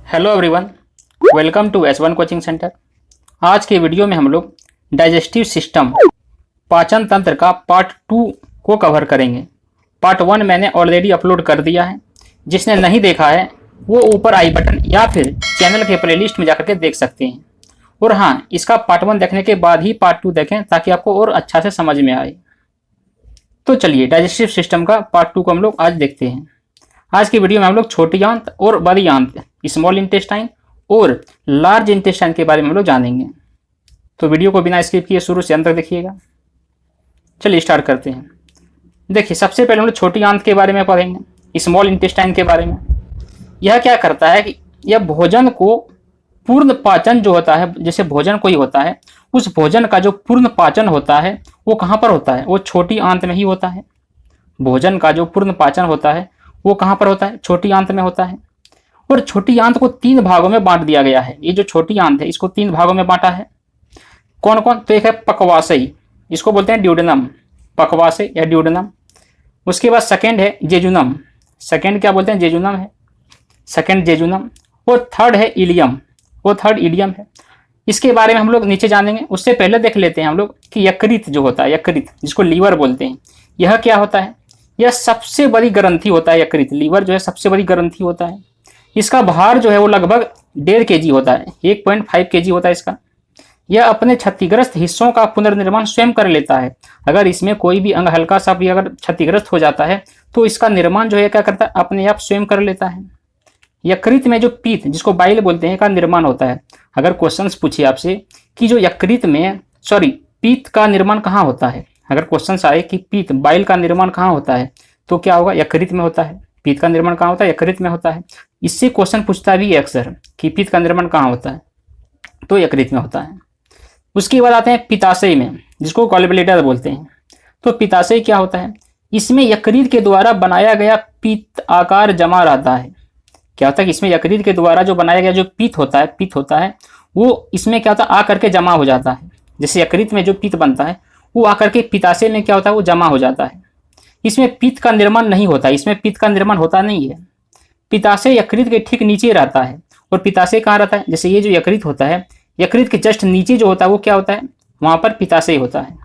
Hello everyone, welcome to S1 coaching centre. आज के video में हम लोग डाइजेस्टिव सिस्टम पाचन तंत्र का पार्ट 2 को कवर करेंगे। पार्ट 1 मैंने ऑलरेडी अपलोड कर दिया है। जिसने नहीं देखा है वो ऊपर आई बटन या फिर चैनल के प्लेलिस्ट में जाकर के देख सकते हैं। और हाँ, इसका पार्ट 1 देखने के बाद ही पार्ट 2 देखें ताकि आपको और अच्छा से समझ में आए। तो चलिए डाइजेस्टिव सिस्टम का पार्ट 2 को हम लोग आज देखते हैं। आज की वीडियो में हम लोग छोटी आंत और बड़ी आंत, स्मॉल इंटेस्टाइन और लार्ज इंटेस्टाइन के बारे में हम लोग जानेंगे। तो वीडियो को बिना स्किप किए शुरू से अंत तक देखिएगा। चलिए स्टार्ट करते हैं। देखिए, सबसे पहले हम लोग छोटी आंत के बारे में पढ़ेंगे, स्मॉल इंटेस्टाइन के बारे में। यह क्या करता है कि यह भोजन को पूर्ण पाचन जो होता है, जैसे भोजन कोई होता है, उस भोजन का जो पूर्ण पाचन होता है वो कहाँ पर होता है? वो छोटी आंत में ही होता है। भोजन का जो पूर्ण पाचन होता है वो कहाँ पर होता है? छोटी आंत में होता है। और छोटी आंत को 3 भागों में बांट दिया गया है। ये जो छोटी आंत है इसको 3 भागों में बांटा है। कौन कौन? तो एक है पक्वाशय, जिसको बोलते हैं ड्यूडेनम, पक्वाशय या ड्यूडेनम। उसके बाद सेकंड है जेजुनम, सेकंड क्या बोलते हैं? जेजुनम है, सेकंड जेजुनम। और थर्ड है इलियम, वो थर्ड इलियम है। इसके बारे में हम लोग नीचे जानेंगे। उससे पहले देख लेते हैं हम लोग कि यकृत जो होता है, यकृत जिसको लीवर बोलते हैं, यह क्या होता है? यह सबसे बड़ी ग्रंथि होता है। यकृत, लीवर जो है सबसे बड़ी ग्रंथि होता है। इसका भार जो है वो लगभग 1.5 kg होता है, 1.5 kg होता है इसका। यह अपने क्षतिग्रस्त हिस्सों का पुनर्निर्माण स्वयं कर लेता है। अगर इसमें कोई भी अंग हल्का सा भी अगर क्षतिग्रस्त हो जाता है तो इसका निर्माण जो है क्या करता है? अपने आप स्वयं कर लेता है। यकृत में जो पीत, जिसको बाइल बोलते हैं, का निर्माण होता है। अगर क्वेश्चंस पूछिए आपसे कि जो यकृत में पीत का निर्माण कहाँ होता है, अगर क्वेश्चंस आए कि पीत, बाइल का निर्माण कहाँ होता है, तो क्या होगा? यकृत में होता है। पीत का निर्माण कहाँ होता है? यकृत में होता है। इससे क्वेश्चन पूछता भी है अक्सर कि पीत का निर्माण कहाँ होता है, तो यकृत में होता है। उसके बाद आते हैं पित्ताशय में, जिसको गॉलब्लैडर बोलते हैं। तो पित्ताशय क्या होता है? इसमें यकृत के द्वारा बनाया गया पीत आकार जमा रहता है। क्या होता है कि इसमें यकृत के द्वारा जो बनाया गया जो पीत होता है वो इसमें क्या होता है? आकर के जमा हो जाता है। जैसे यकृत में जो पीत बनता है वो आकर के पित्ताशय में क्या होता है? वो जमा हो जाता है। इसमें पित्त का निर्माण नहीं होता, इसमें पित्त का निर्माण होता नहीं है। पित्ताशय यकृत के ठीक नीचे रहता है। और पित्ताशय कहाँ रहता है? जैसे ये जो यकृत होता है, यकृत के जस्ट नीचे जो होता है वो क्या होता है? वहां पर पित्ताशय होता है।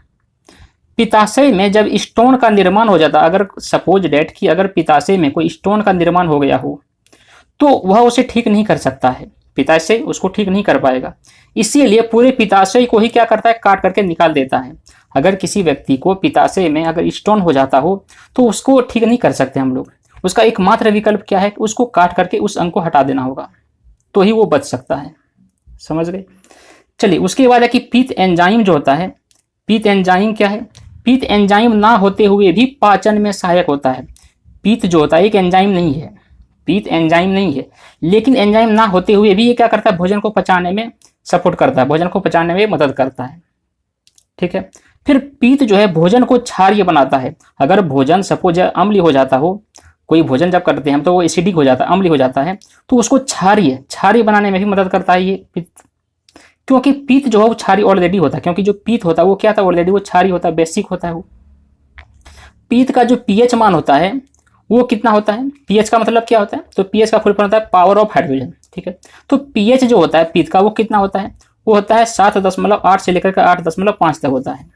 पित्ताशय में जब स्टोन का निर्माण हो जाता है, अगर सपोज डेट कि अगर पित्ताशय में कोई स्टोन का निर्माण हो गया हो तो वह उसे ठीक नहीं कर सकता है। पित्ताशय उसको ठीक नहीं कर पाएगा। इसीलिए पूरे पित्ताशय को ही क्या करता है? काट करके निकाल देता है। अगर किसी व्यक्ति को पित्ताशय में अगर स्टोन हो जाता हो तो उसको ठीक नहीं कर सकते हम लोग। उसका एकमात्र विकल्प क्या है? उसको काट करके उस अंग को हटा देना होगा, तो ही वो बच सकता है। समझ गए? चलिए, उसके बाद है कि पीत एंजाइम जो होता है, पीत एंजाइम क्या है? पीत एंजाइम ना होते हुए भी पाचन में सहायक होता है। पीत जो होता है एक एंजाइम नहीं है, पीत एंजाइम नहीं है, लेकिन एंजाइम ना होते हुए भी ये क्या करता है? भोजन को पचाने में सपोर्ट करता है, भोजन को पचाने में मदद करता है। ठीक है। फिर पीत जो है भोजन को क्षारीय बनाता है। अगर भोजन सपोज अम्लीय हो जाता हो, कोई भोजन जब करते हैं हम तो वो एसिडिक हो जाता है, अम्लीय हो जाता है, तो उसको क्षारीय बनाने में भी मदद करता है ये पीत। क्योंकि पीत जो है वो क्षारीय ऑलरेडी होता है, क्योंकि जो पीत होता है वो क्या था? ऑलरेडी वो क्षारीय होता है, बेसिक होता है वो। पीत का जो पीएच मान होता है वो कितना होता है? पीएच का मतलब क्या होता है? तो पीएच का फुल फॉर्म होता है पावर ऑफ हाइड्रोजन। ठीक है। तो पीएच जो होता है पीत का वो कितना होता है? वो होता है 7.8 से लेकर के 8.5 तक होता है।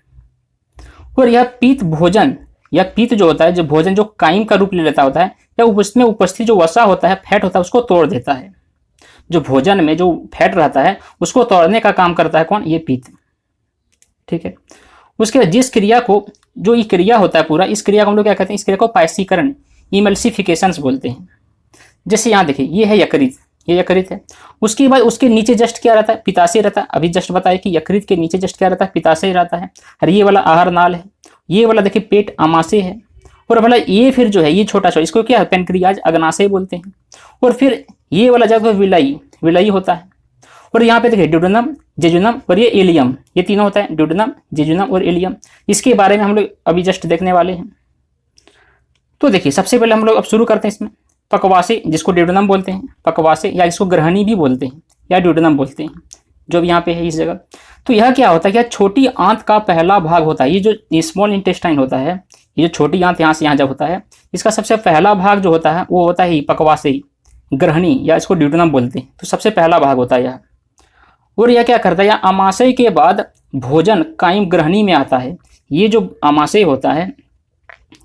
और यह पीत भोजन, यह पीत जो होता है, जो भोजन जो काइम का रूप ले लेता होता है, या उसमें उपस्थित जो वसा होता है, फैट होता है, उसको तोड़ देता है। जो भोजन में जो फैट रहता है उसको तोड़ने का काम करता है कौन? ये पीत। ठीक है। उसके बाद जिस क्रिया को, जो ये क्रिया होता है पूरा, इस क्रिया को हम लोग क्या कहते हैं? इस क्रिया को पायसीकरण, इमल्सिफिकेशंस बोलते हैं। जैसे यहाँ देखिए, ये है यकृत, ये यकृत है। उसके बाद उसके नीचे जस्ट क्या रहता है? पित्ताशय रहता है। अभी जस्ट बताया कि यकृत के नीचे जस्ट क्या रहता है? पित्ताशय रहता है। और ये वाला आहार नाल है, ये वाला देखिए पेट आमाशय है। और वाला ये फिर जो है ये छोटा सा, इसको क्या है? पेनक्रियाज अग्नाशय बोलते हैं। और फिर ये वाला जगह विलयी होता है। और यहाँ पे देखिए ड्यूडेनम, जेजुनम और ये इलियम, ये तीनों होता है, ड्यूडेनम, जेजुनम और इलियम। इसके बारे में हम लोग अभी जस्ट देखने वाले हैं। तो देखिए, सबसे पहले हम लोग अब शुरू करते हैं इसमें पक्वाशय, जिसको ड्यूडेनम बोलते हैं, पक्वाशय या इसको ग्रहणी भी बोलते हैं या ड्यूडेनम बोलते हैं, जो भी यहाँ पे है इस जगह। तो यह क्या होता है? यह छोटी आंत का पहला भाग होता है। ये जो स्मॉल इंटेस्टाइन होता है, ये जो छोटी आंत यहाँ से यहाँ जब होता है, इसका सबसे पहला भाग जो होता है वो होता है पक्वाशय। ग्रहणी या इसको ड्यूडेनम बोलते हैं। तो सबसे पहला भाग होता है यह। और यह क्या करता है, यह आमाशय के बाद भोजन कायम ग्रहणी में आता है। ये जो आमाशय होता है,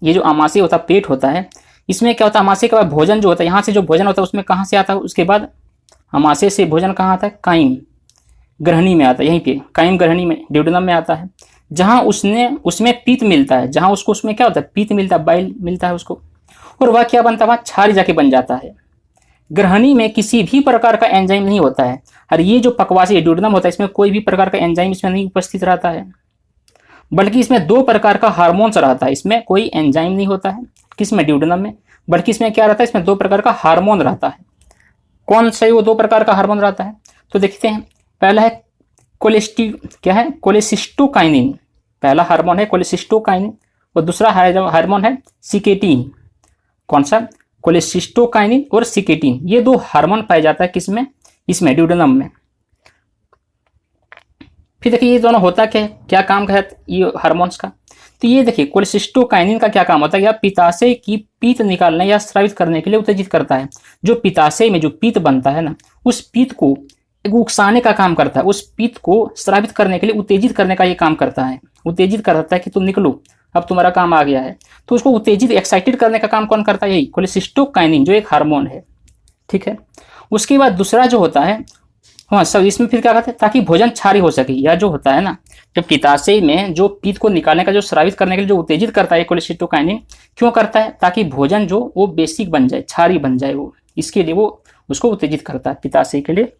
ये जो आमाशय होता है, पेट होता है, इसमें क्या होता है, आमाशय के बाद भोजन जो होता है, यहाँ से जो भोजन होता है उसमें कहाँ से आता है, उसके बाद आमाशय से भोजन कहाँ आता है, कायम ग्रहणी में आता है। यहीं पे कायम ग्रहणी में, ड्यूडेनम में आता है, जहाँ उसमें पीत मिलता है, जहाँ उसको उसमें क्या होता है, पीत मिलता है, बाइल मिलता है उसको, और वह क्या बनता है, वहाँ क्षार जाके बन जाता है। ग्रहणी में किसी भी प्रकार का एंजाइम नहीं होता है, और ये जो पकवासी ड्यूडेनम होता है इसमें कोई भी प्रकार का एंजाइम इसमें नहीं उपस्थित रहता है, बल्कि इसमें 2 प्रकार का हार्मोन्स रहता है। इसमें कोई एंजाइम नहीं होता है, किसमें, ड्यूडेनम में, बल्कि इसमें क्या रहता है, इसमें 2 प्रकार का हार्मोन रहता है। कौन सा वो 2 प्रकार का हार्मोन रहता है, तो देखते हैं। पहला है कोलेसिस्टोकाइनिन, पहला हार्मोन है कोलेसिस्टोकाइनिन, और दूसरा हार्मोन है सिकेटिन। कौन सा, कोलेसिस्टोकाइनिन और सिकेटिन, ये 2 हार्मोन पाए जाता है किसमें, इसमें ड्यूडेनम में। फिर देखिए ये दोनों होता क्या काम है ये हार्मोन्स का, तो ये देखिए कोलेसिस्टोकाइनिन का क्या काम होता है, यह पित्ताशय की पीत निकालने या स्रावित करने के लिए उत्तेजित करता है। जो पित्ताशय में जो पीत बनता है ना, उस पीत को उकसाने का काम करता है, उस पीत को स्रावित करने के लिए उत्तेजित करने का ये काम करता है। उत्तेजित करता है कि तुम निकलो, अब तुम्हारा काम आ गया है, तो उसको उत्तेजित एक्साइटेड करने का काम कौन करता है, यही कोलेसिस्टोकाइनिन, जो एक हार्मोन है। ठीक है, उसके बाद दूसरा जो होता है, हाँ सब इसमें फिर क्या कहते हैं, ताकि भोजन क्षारी हो सके, या जो होता है ना, जब पित्ताशय में जो पीत को निकालने का, जो स्रावित करने के लिए जो उत्तेजित करता है कोलेसिस्टोकाइनिन, क्यों करता है, ताकि भोजन जो वो बेसिक बन जाए, क्षारी बन जाए, वो इसके लिए वो उसको उत्तेजित करता है पित्ताशय के लिए।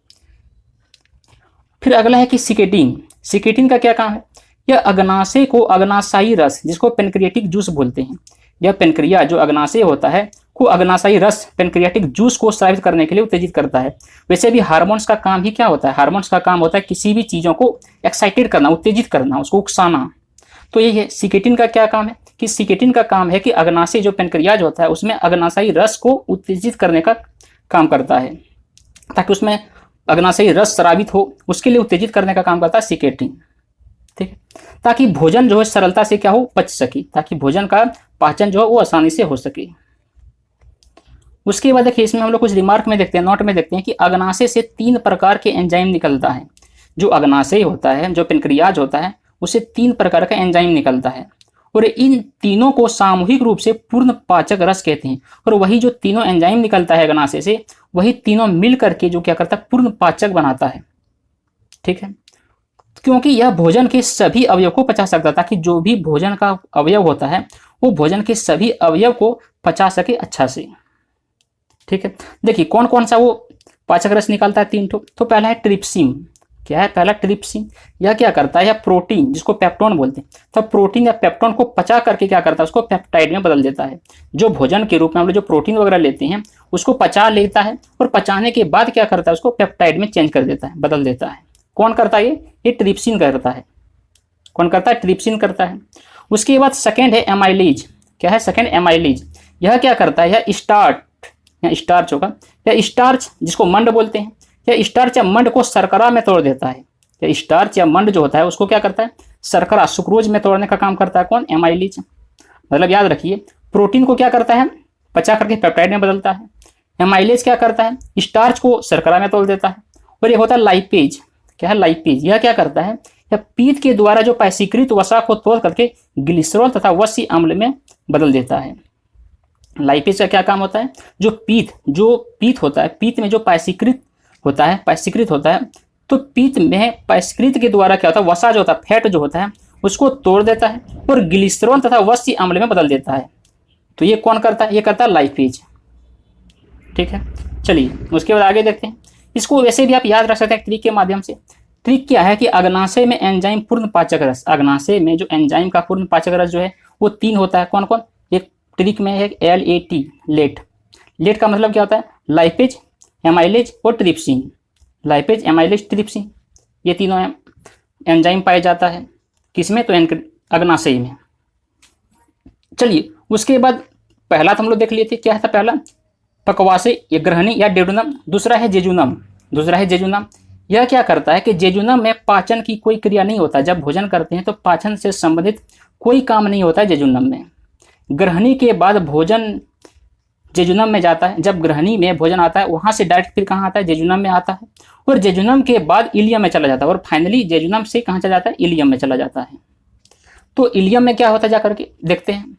फिर अगला है कि सिकेटिन। सिकेटिन का क्या काम है, यह अग्नाशय को अग्नाशयी रस, जिसको पेनक्रियाटिक जूस बोलते हैं, यह पेनक्रिया जो अग्नाशय होता है को अग्नाशयी रस पेनक्रियाटिक जूस को स्रावित करने के लिए उत्तेजित करता है। वैसे भी हार्मोन्स का काम ही क्या होता है, हार्मोन्स का काम होता है किसी भी चीज़ों को एक्साइटेड करना, उत्तेजित करना, उसको उकसाना। तो ये है सिकेटिन का क्या काम है, कि सिकेटिन का काम है कि अग्नाशय जो पेनक्रियाज होता है उसमें अग्नाशयी रस को उत्तेजित करने का काम करता है, ताकि उसमें अग्नाशयी रस स्रावित हो, उसके लिए उत्तेजित करने का काम करता है सिकेटिन। ठीक है, ताकि भोजन जो है सरलता से क्या हो, पच सके, ताकि भोजन का पाचन जो है वो आसानी से हो सके। उसके बाद देखिए इसमें हम लोग कुछ रिमार्क में देखते हैं, नोट में देखते हैं कि अग्नाशय से 3 प्रकार के एंजाइम निकलता है। जो अग्नाशय होता है, जो पेनक्रियाज होता है, उससे 3 प्रकार का एंजाइम निकलता है, और इन तीनों को सामूहिक रूप से पूर्ण पाचक रस कहते हैं। और वही जो तीनों एंजाइम निकलता है अग्नाशय से, वही तीनों मिल करके जो क्या करता है, पूर्ण पाचक बनाता है। ठीक है, क्योंकि यह भोजन के सभी अवयव को पचा सकता था, कि जो भी भोजन का अवयव होता है वो भोजन के सभी अवयव को पचा सके अच्छा से। ठीक है, देखिए कौन कौन सा वो पाचक रस निकालता है, 3 ठो। तो पहला है ट्रिप्सिन। क्या है पहला, ट्रिप्सिन। यह क्या करता है, यह प्रोटीन जिसको पेप्टोन बोलते हैं, तो प्रोटीन या पेप्टोन को पचा करके क्या करता है, उसको पेप्टाइड में बदल देता है। जो भोजन के रूप में हम लोग जो प्रोटीन वगैरह लेते हैं उसको पचा लेता है, और पचाने के बाद क्या करता है, उसको पेप्टाइड में चेंज कर देता है, बदल देता है। कौन करता है, ये ट्रिप्सिन करता है। कौन करता है, ट्रिप्सिन करता है। उसके बाद सेकेंड है एमाइलेज। क्या है, सेकेंड एमाइलेज। यह क्या करता है, यह स्टार्च होगा, या स्टार्च जिसको मंड बोलते हैं, या स्टार्च या मंड को शर्करा में तोड़ देता है। या स्टार्च या मंड जो होता है उसको क्या करता है, शर्करा सुक्रोज में तोड़ने का काम करता है। कौन, एमाइलेज। मतलब याद रखिए, प्रोटीन को क्या करता है, पचा करके पेप्टाइड में बदलता है। एमाइलेज क्या करता है, स्टार्च को शर्करा में तोड़ देता है। और ये होता है लाइपेज। क्या है, लाइपेज। यह क्या करता है, यह पीत के द्वारा जो पैसीकृत वसा को तोड़ करके ग्लिसरॉल तथा वसी अम्ल में बदल देता है। लाइपेज का क्या काम होता है, जो पीत होता है, पीत में जो पैसीकृत होता है, तो पीत में पैसीकृत के द्वारा क्या होता है, वसा जो होता है, फैट जो होता है, उसको तोड़ देता है और ग्लिसरॉल तथा वसी अम्ल में बदल देता है। तो ये कौन करता है, ये करता है लाइपेज। ठीक है, चलिए उसके बाद आगे देखते हैं। इसको वैसे भी आप याद रख सकते हैं ट्रिक के माध्यम से। ट्रिक क्या है कि अग्नाशय में एंजाइम पूर्ण पाचक रस, अग्नाशय में जो एंजाइम का पूर्ण पाचक रस जो है वो 3 होता है। कौन कौन, एक ट्रिक में है LAT, लेट। लेट का मतलब क्या होता है, लाइपेज, एमाइलेज और ट्रिप्सिन। लाइपेज, एमाइलेज, ट्रिप्सिन, ये तीनों एंजाइम पाया जाता है किसमें, तो अग्नाशय में। चलिए उसके बाद पहला तो हम लोग देख लिए थे, क्या था पहला, पकवासे या ग्रहणी या ड्यूडेनम। दूसरा है जेजुनम। यह क्या करता है कि जेजुनम में पाचन की कोई क्रिया नहीं होता। जब भोजन करते हैं तो पाचन से संबंधित कोई काम नहीं होता है जेजुनम में। ग्रहणी के बाद भोजन जेजुनम में जाता है, जब ग्रहणी में भोजन आता है वहां से डायरेक्ट फिर कहाँ आता है, जेजुनम में आता है, और जेजुनम के बाद इलियम में चला जाता है, और फाइनली जेजुनम से कहाँ चला जाता है, इलियम में चला जाता है। तो इलियम में क्या होता है जाकर के देखते हैं।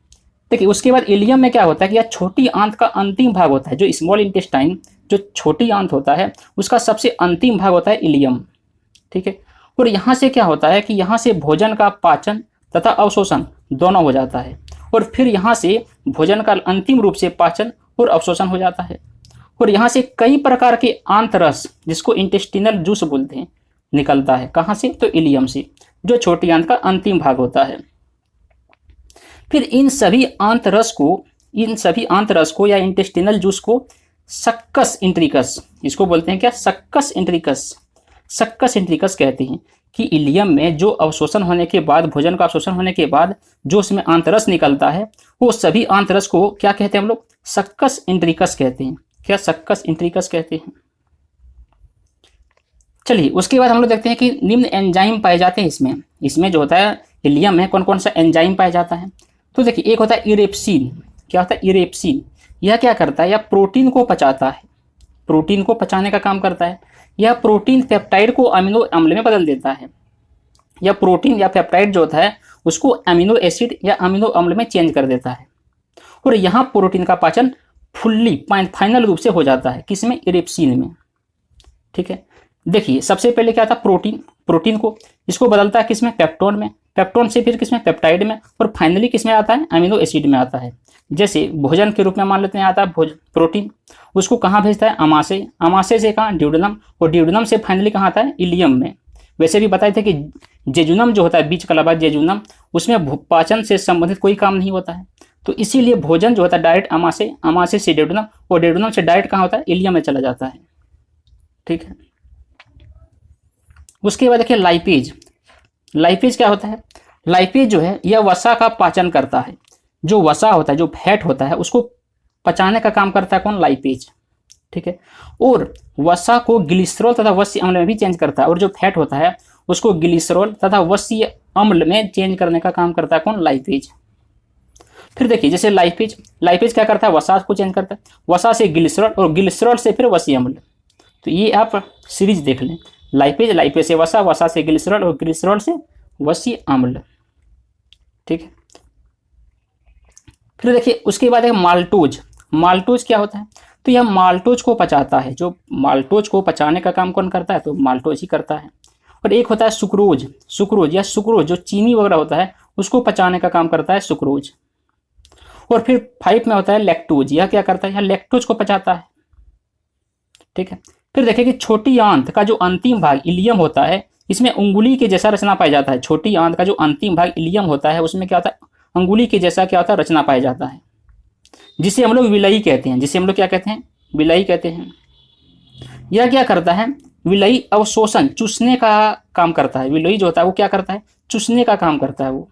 देखिए उसके बाद इलियम में क्या होता है कि यह छोटी आंत का अंतिम भाग होता है, जो स्मॉल इंटेस्टाइन जो छोटी आंत होता है उसका सबसे अंतिम भाग होता है इलियम। ठीक है, और यहाँ से क्या होता है कि यहाँ से भोजन का पाचन तथा अवशोषण दोनों हो जाता है, और फिर यहाँ से भोजन का अंतिम रूप से पाचन और अवशोषण हो जाता है, और यहाँ से कई प्रकार के आंतरस जिसको इंटेस्टिनल जूस बोलते हैं निकलता है। कहाँ से, तो इलियम से, जो छोटी आंत का अंतिम भाग होता है। फिर इन सभी आंतरस को या इंटेस्टिनल जूस को सक्कस इंट्रिकस, इसको बोलते हैं क्या, सक्कस इंट्रिकस कहते हैं, कि इलियम में जो अवशोषण होने के बाद, भोजन का अवशोषण होने के बाद जो उसमें आंतरस निकलता है वो सभी आंतरस को क्या कहते हैं हम लोग, सक्कस इंट्रिकस कहते हैं। क्या, सक्कस इंट्रिकस कहते हैं। चलिए उसके बाद हम लोग देखते हैं कि निम्न एंजाइम पाए जाते हैं इसमें जो होता है इलियम में कौन कौन सा एंजाइम पाया जाता है। तो देखिए एक होता है इरेप्सिन। क्या होता है, इरेप्सिन। यह क्या करता है, यह प्रोटीन को पचाता है, प्रोटीन को पचाने का काम करता है। यह प्रोटीन पेप्टाइड को अमीनो अम्ल में बदल देता है। यह प्रोटीन या पेप्टाइड जो होता है उसको अमीनो एसिड या अमीनो अम्ल में चेंज कर देता है, और यहाँ प्रोटीन का पाचन फुल्ली फाइनल रूप से हो जाता है, किसमें, इरेप्सिन में। ठीक है, देखिए सबसे पहले क्या था, प्रोटीन को इसको बदलता है किसमें, पेप्टोन में, पेप्टोन से फिर किसमें, पेप्टाइड में, और फाइनली किसमें आता है, अमीनो एसिड में आता है। जैसे भोजन के रूप में मान लेते हैं आता है प्रोटीन, उसको कहाँ भेजता है, अमाशय, अमाशय से कहाँ, ड्यूडेनम, और ड्यूडेनम से फाइनली कहाँ आता है, इलियम में। वैसे भी बताए थे कि जेजुनम जो होता है, बीच का लबा जेजुनम, उसमें पाचन से संबंधित कोई काम नहीं होता है, तो इसीलिए भोजन जो होता है डायरेक्ट अमाशय से ड्यूडेनम, और ड्यूडेनम से डायरेक्ट कहाँ होता है, इलियम में चला जाता है। ठीक है, उसके बाद देखिए लाइपेज क्या होता है, लाइपेज जो है यह वसा का पाचन करता है। जो वसा होता है, जो फैट होता है, उसको पचाने का काम करता है कौन, लाइपेज। ठीक है, और वसा को ग्लिसरॉल तथा वस्य अम्ल में भी चेंज करता है, और जो फैट होता है उसको ग्लिसरॉल तथा वस्य अम्ल में चेंज करने का काम करता है कौन, लाइपेज। फिर देखिए जैसे लाइपेज क्या करता है, वसा को चेंज करता है, वसा से ग्लिसरॉल, और ग्लिसरॉल से फिर वस्य अम्ल। तो ये आप सीरीज देख लें, लाइपेज से वसा, वसा से ग्लिसरॉल, और ग्लिसरॉल से वस्य अम्ल। ठीक है, फिर देखिए उसके बाद है माल्टोज क्या होता है, तो यह माल्टोज को पचाता है। जो माल्टोज को पचाने का काम कौन करता है, तो माल्टोज ही करता है। और एक होता है सुक्रोज जो चीनी वगैरह होता है उसको पचाने का काम करता है सुक्रोज। और फिर 5 में होता है लैक्टोज, यह क्या करता है, यह लैक्टोज को पचाता है। ठीक है, फिर देखिए कि छोटी आंत का जो अंतिम भाग इलियम होता है, इसमें उंगली के जैसा रचना पाया जाता है। छोटी आंत का जो अंतिम भाग इलियम होता है उसमें क्या होता है, अंगुली के जैसा क्या होता है, रचना पाया जाता है, जिसे हम लोग विलयी कहते हैं, जिसे हम लोग क्या कहते हैं, विलयी कहते हैं। यह क्या करता है, विलयी अवशोषण, चूसने का काम करता है। विलयी जो होता है वो क्या करता है, चूसने का काम करता है। वो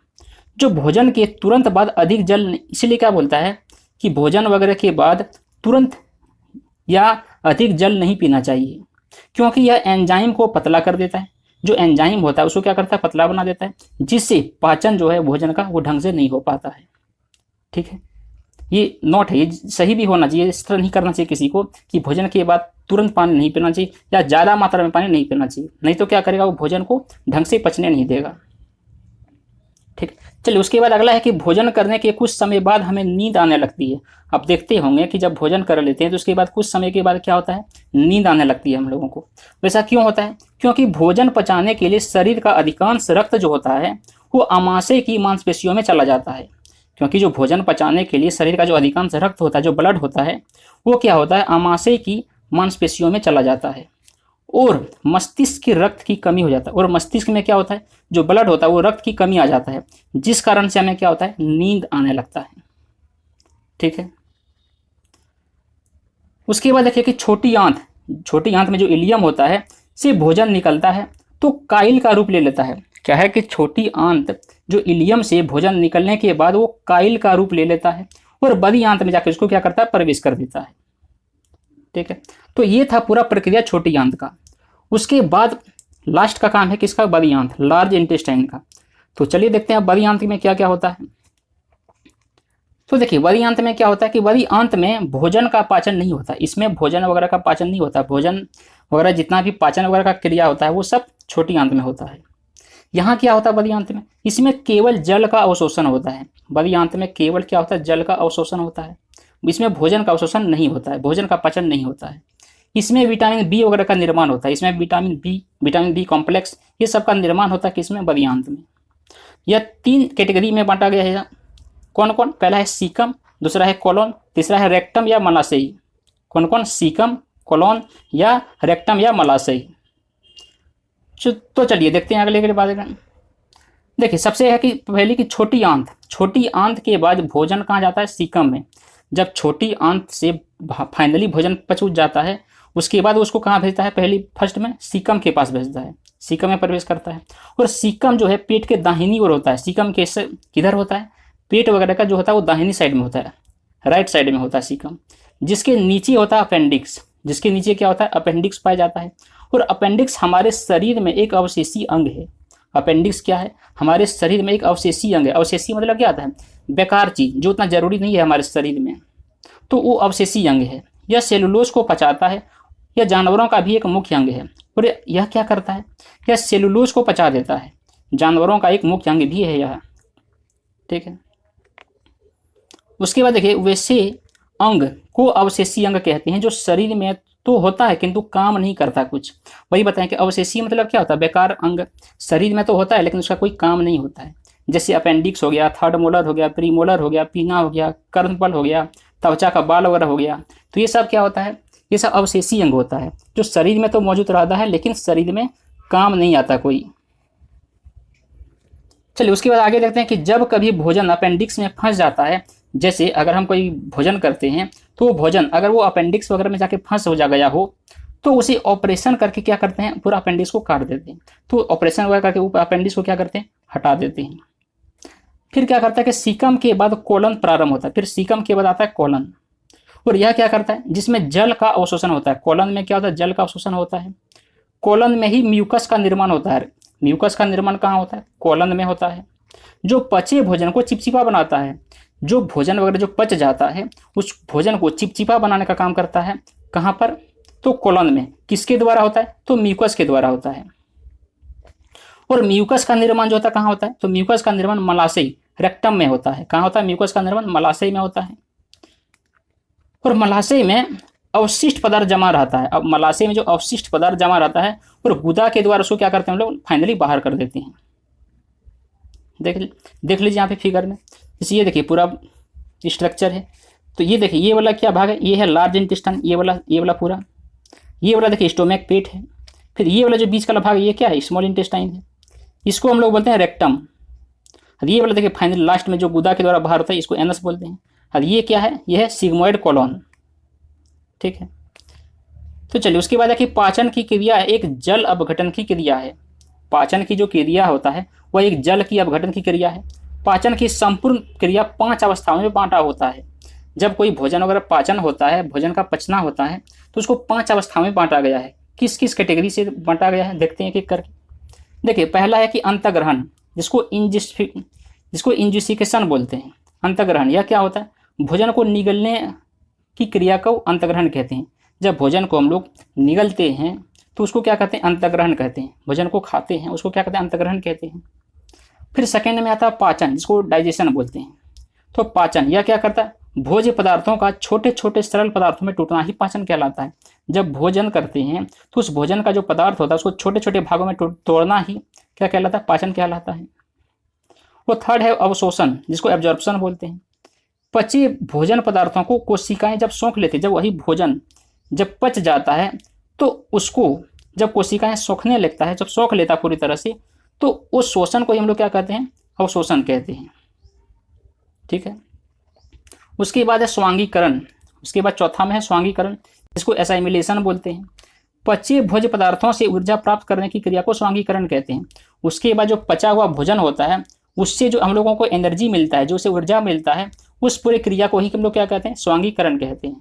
जो भोजन के तुरंत बाद अधिक जल, इसलिए क्या बोलता है कि भोजन वगैरह के बाद तुरंत या अधिक जल नहीं पीना चाहिए, क्योंकि यह एंजाइम को पतला कर देता है। जो एंजाइम होता है उसको क्या करता है, पतला बना देता है, जिससे पाचन जो है भोजन का वो ढंग से नहीं हो पाता है। ठीक है, ये नोट है, ये सही भी होना चाहिए। इस तरह नहीं करना चाहिए किसी को कि भोजन के बाद तुरंत पानी नहीं पीना चाहिए या ज़्यादा मात्रा में पानी नहीं पीना चाहिए, नहीं तो क्या करेगा, वो भोजन को ढंग से पचने नहीं देगा। ठीक, चलिए उसके बाद अगला है कि भोजन करने के कुछ समय बाद हमें नींद आने लगती है। आप देखते होंगे कि जब भोजन कर लेते हैं तो उसके बाद कुछ समय के बाद क्या होता है, नींद आने लगती है हम लोगों को। वैसा क्यों होता है, क्योंकि भोजन पचाने के लिए शरीर का अधिकांश रक्त जो होता है वो अमाशय की मांसपेशियों में चला जाता है। क्योंकि जो भोजन पचाने के लिए शरीर का जो अधिकांश रक्त होता है, जो ब्लड होता है, वो क्या होता है, अमाशय की मांसपेशियों में चला जाता है, और मस्तिष्क की रक्त की कमी हो जाता है। और मस्तिष्क में क्या होता है, जो ब्लड होता है वो रक्त की कमी आ जाता है, जिस कारण से हमें क्या होता है, नींद आने लगता है। ठीक है, उसके बाद देखिए कि छोटी आंत में जो इलियम होता है से भोजन निकलता है तो काइल का रूप ले लेता है। क्या है कि छोटी आंत जो इलियम से भोजन निकलने के बाद वो काइल का रूप ले लेता है और बड़ी आंत में जाकर उसको क्या करता है, प्रवेश कर देता है। ठीक है, तो ये था पूरा प्रक्रिया छोटी आंत का। उसके बाद लास्ट का काम है किसका, बड़ी आंत, लार्ज इंटेस्टाइन का। तो चलिए देखते हैं बड़ी आंत में क्या क्या होता है। तो देखिए बड़ी आंत में क्या होता है कि बड़ी आंत में भोजन का पाचन नहीं होता, इसमें भोजन वगैरह का पाचन नहीं होता, भोजन वगैरह जितना भी पाचन वगैरह का क्रिया होता है वो सब छोटी आंत में होता है। यहाँ क्या होता है बड़ी आंत में, इसमें केवल जल का अवशोषण होता है। बड़ी आंत में केवल क्या होता है, जल का अवशोषण होता है, इसमें भोजन का अवशोषण नहीं होता है, भोजन का पाचन नहीं होता है। इसमें विटामिन बी वगैरह का निर्माण होता है, इसमें विटामिन बी कॉम्प्लेक्स ये सब का निर्माण होता है किसमें, बड़ी आंत में। यह 3 कैटेगरी में बांटा गया है। कौन कौन, पहला है सीकम, दूसरा है कोलोन, तीसरा है रेक्टम या मलाशयी। कौन कौन, सीकम, कोलोन या रेक्टम या मलाशयी। तो चलिए देखते हैं अगले के बाद। देखिए सबसे है कि पहली की छोटी आंत, छोटी आंत के बाद भोजन कहाँ जाता है, सीकम में। जब छोटी आंत से फाइनली भोजन पच जाता है उसके बाद उसको कहाँ भेजता है, पहली फर्स्ट में सीकम के पास भेजता है, सीकम में प्रवेश करता है। और सीकम जो है पेट के दाहिनी ओर होता है। सीकम कैसे किधर होता है, पेट वगैरह का जो होता है वो दाहिनी साइड में होता है, राइट साइड में होता है सीकम। जिसके नीचे होता है अपेंडिक्स, जिसके नीचे क्या होता है, अपेंडिक्स पाया जाता है। और अपेंडिक्स हमारे शरीर में एक अवशेषी अंग है। अपेंडिक्स क्या है, हमारे शरीर में एक अवशेषी अंग है। अवशेषी मतलब क्या आता है, बेकार चीज जो उतना जरूरी नहीं है हमारे शरीर में, तो वो अवशेषी अंग है। यह सेलुलोज को पचाता है, यह जानवरों का भी एक मुख्य अंग है। और यह क्या करता है, यह सेलुलोज को पचा देता है, जानवरों का एक मुख्य अंग भी है यह, ठीक है। उसके बाद देखिए वैसे अंग को अवशेषी अंग कहते हैं जो शरीर में तो होता है किंतु काम नहीं करता कुछ। वही बताएं कि अवशेषी मतलब क्या होता है, बेकार अंग, शरीर में तो होता है लेकिन उसका कोई काम नहीं होता है। जैसे अपेंडिक्स हो गया, थर्ड मोलर हो गया, प्रीमोलर हो गया, पीना हो गया, कर्णपल हो गया, त्वचा का बाल वगैरह हो गया, तो ये सब क्या होता है, ये सब अवशेषी अंग होता है जो शरीर में तो मौजूद रहता है लेकिन शरीर में काम नहीं आता कोई। चलिए उसके बाद आगे देखते हैं कि जब कभी भोजन अपेंडिक्स में फंस जाता है, जैसे अगर हम कोई भोजन करते हैं तो वो भोजन अगर वो अपेंडिक्स वगैरह में जाके फंस हो जा गया हो तो उसे ऑपरेशन करके क्या करते हैं, पूरा अपेंडिक्स को काट देते हैं। तो ऑपरेशन वगैरह करके ऊपर अपेंडिक्स को क्या करते हैं, हटा देते हैं। फिर क्या करता है कि सीकम के बाद कोलन प्रारंभ होता है, फिर सीकम के बाद आता है कोलन। और यह क्या करता है, जिसमें जल का अवशोषण होता है। कोलन में क्या होता है, जल का अवशोषण होता है। कोलन में ही म्यूकस का निर्माण होता है। म्यूकस का निर्माण कहाँ होता है, कोलन में होता है, जो पचे भोजन को चिपचिपा बनाता है। जो भोजन वगैरह जो पच जाता है उस भोजन को चिपचिपा बनाने का काम करता है, कहाँ पर, तो कोलन में। किसके द्वारा होता है, तो म्यूकस के द्वारा होता है। और म्यूकस का निर्माण जो होता है कहाँ होता है, तो म्यूकस का निर्माण मलाशय रेक्टम में होता है। कहाँ होता है म्यूकस का निर्माण, मलाशय में होता है। और मलाशय में अवशिष्ट पदार्थ जमा रहता है। अब मलाशय में जो अवशिष्ट पदार्थ जमा रहता है और गुदा के द्वारा उसको क्या करते हैं हम लोग, फाइनली बाहर कर देते हैं। देख लीजिए यहाँ पे फिगर में, जैसे ये देखिए पूरा स्ट्रक्चर है। तो ये देखिए ये वाला क्या भाग है, ये है लार्ज इंटेस्टाइन, ये वाला पूरा, ये वाला देखिए स्टोमैक पेट है। फिर ये वाला जो बीच का भाग है ये क्या है, स्मॉल इंटेस्टाइन है, इसको हम लोग बोलते हैं रेक्टम। और ये वाला देखिए फाइनल लास्ट में जो गुदा के द्वारा बाहर होता है इसको एनस बोलते हैं। और ये क्या है, ये है सिग्मोइड कोलोन, ठीक है। तो चलिए उसके बाद है कि पाचन की क्रिया एक जल अपघटन की क्रिया है। पाचन की जो क्रिया होता है वह एक जल की अपघटन की क्रिया है। पाचन की संपूर्ण क्रिया 5 अवस्थाओं में बांटा होता है। जब कोई भोजन वगैरह पाचन होता है, भोजन का पचना होता है, तो उसको 5 अवस्थाओं में बांटा गया है। किस किस कैटेगरी से बांटा गया है देखते हैं एक एक करके। देखिए पहला है कि अंतग्रहण, जिसको इंजिसिकेशन बोलते हैं। अंतग्रहण यह क्या होता है, भोजन को निगलने की क्रिया को अंतग्रहण कहते हैं। जब भोजन को हम लोग निगलते हैं तो उसको क्या कहते हैं, अंतग्रहण कहते हैं। भोजन को खाते हैं उसको क्या कहते हैं, अंतग्रहण कहते हैं। फिर सेकेंड में आता है पाचन, जिसको डाइजेशन बोलते हैं। तो पाचन यह क्या करता है, भोज्य पदार्थों का छोटे छोटे सरल पदार्थों में टूटना ही पाचन कहलाता है। जब भोजन करते हैं तो उस भोजन का जो पदार्थ होता है उसको छोटे छोटे भागों में तोड़ना ही क्या कहलाता है, पाचन कहलाता है। वो थर्ड है अवशोषण, जिसको एब्जॉर्प्शन बोलते हैं। पचे भोजन पदार्थों को कोशिकाएं जब सोख लेते, जब वही भोजन जब पच जाता है तो उसको जब कोशिकाएं सोखने लगता है, जब सोख लेता पूरी तरह से, तो उस शोषण को हम लोग क्या कहते हैं, अवशोषण कहते हैं, ठीक है। उसके बाद है स्वांगीकरण। उसके बाद चौथा में है स्वांगीकरण, जिसको एसाइमिलेशन बोलते हैं। पचे भोज्य पदार्थों से ऊर्जा प्राप्त करने की क्रिया को स्वांगीकरण कहते हैं। उसके बाद जो पचा हुआ भोजन होता है उससे जो हम लोगों को एनर्जी मिलता है, जो उसे ऊर्जा मिलता है, उस पूरी क्रिया को ही हम लोग क्या कहते हैं, स्वांगीकरण कहते हैं,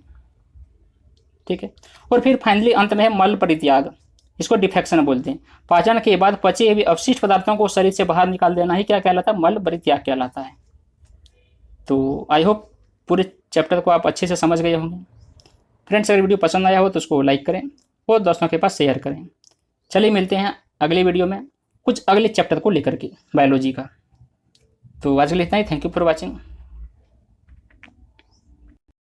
ठीक है। और फिर फाइनली अंत में है मल परित्याग, इसको डिफेक्शन बोलते हैं। पाचन के बाद पचे हुए अवशिष्ट पदार्थों को शरीर से बाहर निकाल देना ही क्या कहलाता है, मल परित्याग कहलाता है। तो आई होप पूरे चैप्टर को आप अच्छे से समझ गए होंगे। फ्रेंड्स, अगर वीडियो पसंद आया हो तो उसको लाइक करें और दोस्तों के पास शेयर करें। चलिए मिलते हैं अगले वीडियो में कुछ अगले चैप्टर को लेकर के बायोलॉजी का। तो आज के लिए इतना ही। Thank you for watching.